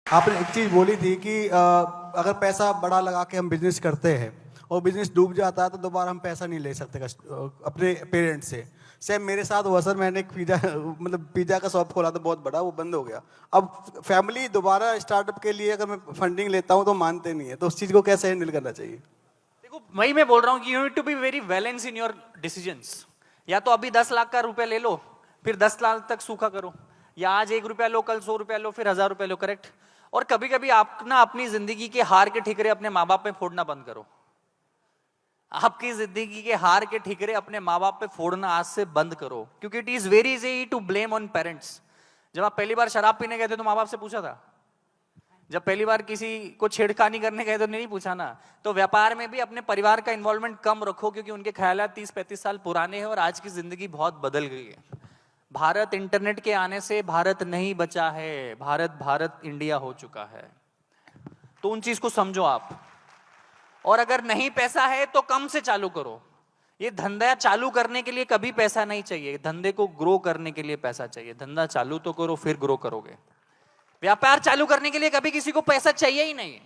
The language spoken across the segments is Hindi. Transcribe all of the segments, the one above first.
आपने एक चीज बोली थी कि अगर पैसा बड़ा लगा के हम बिजनेस करते हैं और बिजनेस डूब जाता है तो दोबारा हम पैसा नहीं ले सकते अपने पेरेंट्स से। सेम मेरे साथ हुआ सर, मैंने एक पिज्जा का शॉप खोला था बहुत बड़ा, वो बंद हो गया। अब फैमिली दोबारा स्टार्टअप के लिए अगर मैं फंडिंग लेता हूँ तो मानते नहीं है, तो उस चीज को कैसे हैंडल करना चाहिए? देखो वही मैं बोल रहा हूँ कि you need to be very balance in your decisions. या तो अभी 10 लाख का रुपया ले लो, फिर 10 लाख तक सूखा करो, या आज 1 रुपया लो, कल 100 रुपया लो, फिर 1000 रुपया लो। करेक्ट। और कभी कभी आप ना अपनी जिंदगी के हार के ठिकरे अपने माँ बाप पे फोड़ना बंद करो। आपकी जिंदगी के हार के ठिकरे अपने माँ बाप पे फोड़ना आज से बंद करो, क्योंकि it is very easy to blame on parents. जब आप पहली बार शराब पीने गए थे तो माँ बाप से पूछा था? जब पहली बार किसी को छेड़खानी करने गए तो नहीं पूछा ना? तो व्यापार में भी अपने परिवार का इन्वॉल्वमेंट कम रखो, क्योंकि उनके ख्यालात 30-35 साल पुराने हैं और आज की जिंदगी बहुत बदल गई है। भारत इंटरनेट के आने से भारत नहीं बचा है, भारत इंडिया हो चुका है। तो उन चीज को समझो आप। और अगर नहीं पैसा है तो कम से चालू करो। ये धंधा चालू करने के लिए कभी पैसा नहीं चाहिए, धंधे को ग्रो करने के लिए पैसा चाहिए। धंधा चालू तो करो, फिर ग्रो करोगे। व्यापार चालू करने के लिए कभी किसी को पैसा चाहिए ही नहीं।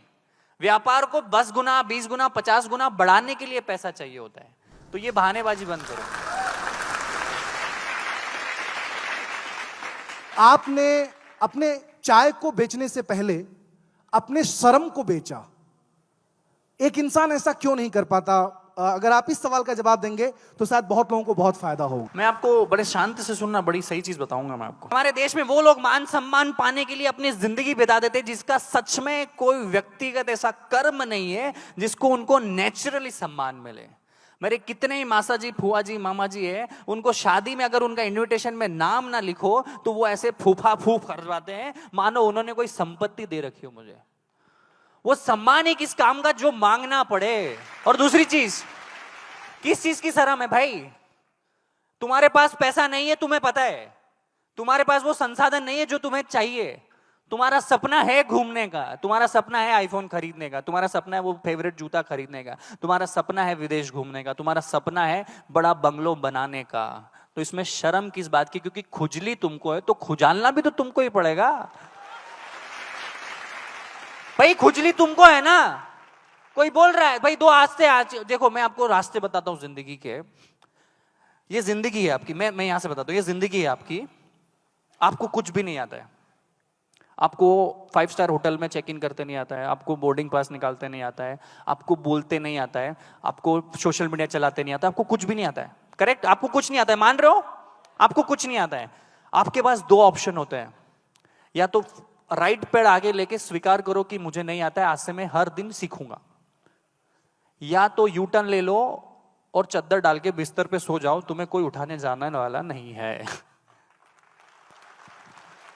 व्यापार को 10 गुना, 20 गुना, 50 गुना बढ़ाने के लिए पैसा चाहिए होता है। तो ये बहानेबाजी बंद करो। आपने अपने चाय को बेचने से पहले अपने शर्म को बेचा। एक इंसान ऐसा क्यों नहीं कर पाता? अगर आप इस सवाल का जवाब देंगे तो शायद बहुत लोगों को बहुत फायदा होगा। मैं आपको बड़े शांति से सुनना, बड़ी सही चीज बताऊंगा मैं आपको। हमारे देश में वो लोग मान सम्मान पाने के लिए अपनी जिंदगी बिता देते हैं, जिसका सच में कोई व्यक्तिगत ऐसा कर्म नहीं है जिसको उनको नेचुरली सम्मान मिले। मेरे कितने ही मासा जी, फुआ जी, मामा जी है, उनको शादी में अगर उनका इन्विटेशन में नाम ना लिखो तो वो ऐसे फूफा फूफ करवाते हैं मानो उन्होंने कोई संपत्ति दे रखी हो मुझे। वो सम्मान ही किस काम का जो मांगना पड़े। और दूसरी चीज, किस चीज की शर्म है भाई? तुम्हारे पास पैसा नहीं है, तुम्हें पता है। तुम्हारे पास वो संसाधन नहीं है जो तुम्हें चाहिए। तुम्हारा सपना है घूमने का, तुम्हारा सपना है आईफोन खरीदने का, तुम्हारा सपना है वो फेवरेट जूता खरीदने का, तुम्हारा सपना है विदेश घूमने का, तुम्हारा सपना है बड़ा बंगलो बनाने का। तो इसमें शर्म किस बात की? क्योंकि खुजली तुमको है तो खुजालना भी तो तुमको ही पड़ेगा भाई। खुजली तुमको है ना। कोई बोल रहा है भाई दो आज देखो, मैं आपको रास्ते बताता हूं जिंदगी के। ये जिंदगी है आपकी, मैं यहां से बताता हूं, ये जिंदगी है आपकी। आपको कुछ भी नहीं आता है। आपको 5 स्टार होटल में चेक इन करते नहीं आता है, आपको बोर्डिंग पास निकालते नहीं आता है, आपको बोलते नहीं आता है, आपको सोशल मीडिया चलाते नहीं आता, आपको कुछ भी नहीं आता है। करेक्ट? आपको कुछ नहीं आता है, मान रहे हो? आपको कुछ नहीं आता है। आपके पास 2 ऑप्शन होते हैं। या तो राइट पैर आगे लेके स्वीकार करो कि मुझे नहीं आता है, आज से मैं हर दिन सीखूंगा। या तो यू टर्न ले लो और चद्दर डाल के बिस्तर पे सो जाओ, तुम्हें कोई उठाने जाने वाला नहीं है।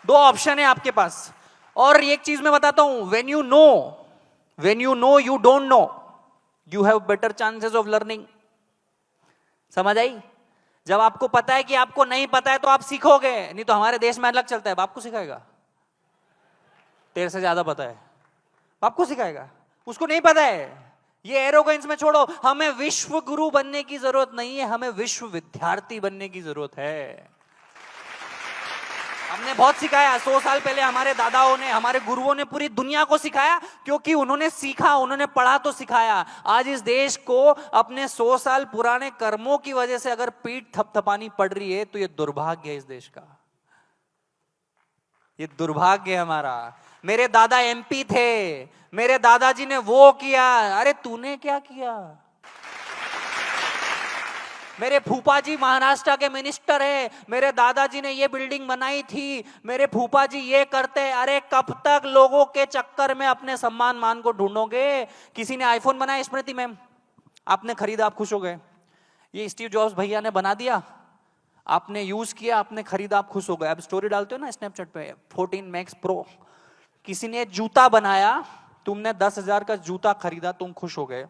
2 ऑप्शन है आपके पास। और एक चीज मैं बताता हूं, when you know you don't know, you have better chances of learning। समझ आई? जब आपको पता है कि आपको नहीं पता है तो आप सीखोगे। नहीं तो हमारे देश में अलग चलता है, बाप को सिखाएगा, तेरे से ज्यादा पता है, बाप को सिखाएगा, उसको नहीं पता है। ये एरोगेंस में छोड़ो। हमें विश्व गुरु बनने की जरूरत नहीं है, हमें विश्व विद्यार्थी बनने की जरूरत है। हमने बहुत सिखाया। 100 साल पहले हमारे दादाओं ने, हमारे गुरुओं ने पूरी दुनिया को सिखाया, क्योंकि उन्होंने सीखा, उन्होंने पढ़ा तो सिखाया। आज इस देश को अपने 100 साल पुराने कर्मों की वजह से अगर पीठ थपथपानी पड़ रही है तो ये दुर्भाग्य है इस देश का। ये दुर्भाग्य है हमारा। मेरे दादा एमपी थे, मेरे दादाजी ने वो किया, अरे तूने क्या किया? मेरे फूफा जी महाराष्ट्र के मिनिस्टर है, मेरे दादाजी ने ये बिल्डिंग बनाई थी, मेरे फूफा जी ये करते। अरे कब तक लोगों के चक्कर में अपने सम्मान मान को ढूंढोगे? किसी ने आईफोन बनाया, स्मृति मैम, आपने खरीदा, आप खुश हो गए। ये स्टीव जॉब्स भैया ने बना दिया, आपने यूज किया, आपने खरीदा, आप खुश हो गए। अब स्टोरी डालते हो ना स्नैपचैट पे, 14 मैक्स प्रो। किसी ने जूता बनाया, तुमने 10,000 का जूता खरीदा, तुम खुश हो गए।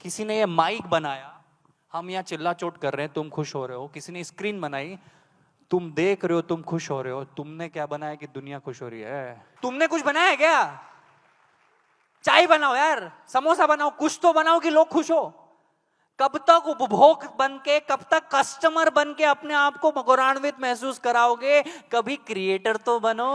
किसी ने ये माइक बनाया, हम यहाँ चिल्ला चोट कर रहे हैं, तुम खुश हो रहे हो। किसी ने स्क्रीन बनाई, तुम देख रहे हो, तुम खुश हो रहे हो। तुमने क्या बनाया कि दुनिया खुश हो रही है? तुमने कुछ बनाया क्या? चाय बनाओ यार, समोसा बनाओ, कुछ तो बनाओ कि लोग खुश हो। कब तक उपभोग बन के, कब तक कस्टमर बन के अपने आप को गौरवान्वित महसूस कराओगे? कभी क्रिएटर तो बनो।